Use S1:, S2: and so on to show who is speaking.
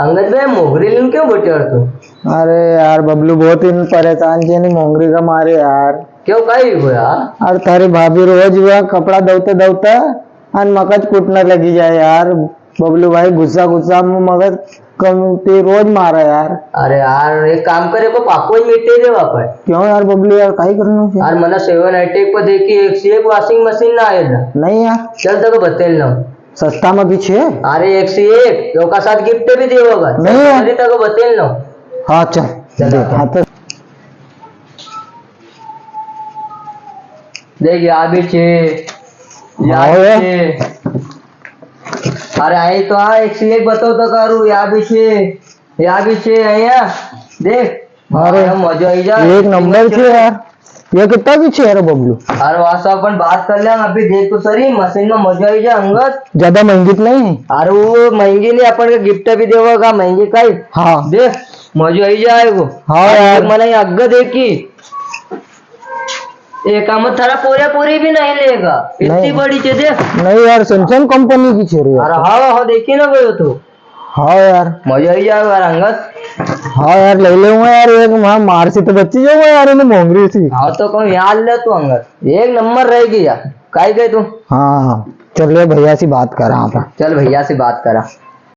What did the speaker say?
S1: अंगद भाई मोगरी लेने क्यों बैठे हो तू?
S2: अरे यार बबलू बहुत ही परेशान છે ની મોંઘરી का मारे यार।
S1: क्यों काई हो यार?
S2: और तारी भाभी रोज हुआ कपड़ा दौते दौते और मगज कूटने लगी जाए यार। बबलू भाई गुस्सा गुस्सा में मगज कमती रोज मारा यार।
S1: अरे यार एक काम करे को पाको ही मीटे रे वापर।
S2: क्यों यार बबलू यार काई करना है
S1: यार मना 7 पर देखी एक से एक वॉशिंग मशीन ना आए ना।
S2: नहीं यार
S1: चल तक बतेल ना
S2: सस्ता में पीछे।
S1: अरे एक से एक लोग का साथ गिफ्ट भी देगा।
S2: नहीं यार
S1: अरे तक बतेल ना।
S2: हाँ चल
S1: चल
S2: हाँ तो
S1: देख यहाँ भी छे यहाँ भी छे। अरे आई तो हाँ एक से एक बताओ तो करूँ यहाँ भी छे यहाँ देख।
S2: अरे
S1: मजा आई जा
S2: एक नंबर छे यार। ये कितना पीछे है रे बबलू?
S1: अरे वासा अपन बात कर लेंगे अभी देख तो सही मशीन में मजा आई जा अंगद।
S2: ज्यादा महंगी तो नहीं है?
S1: अरे वो महंगी नहीं अपन का गिफ्ट भी देगा महंगी का ही।
S2: हाँ
S1: देख मजा आई जाए वो।
S2: हाँ यार
S1: मैंने अग्ग देखी एक आमद थारा पूरी भी नहीं लेगा इतनी बड़ी चीज देख।
S2: नहीं यार सैमसंग कंपनी की छे रे।
S1: अरे हाँ हाँ देखी ना गयो तो।
S2: हाँ यार
S1: मजा आई जाए यार अंगद।
S2: हाँ यार ले लूंगा यार एक वहां मार से तो बच्ची जाऊंगा यार इन्हें मोंगरी थी।
S1: हाँ तो कहूँ याद ले तू अंगद एक नंबर रहेगी यार काई गए तू।
S2: हाँ चल भैया से बात करा।
S1: चल भैया से बात करा।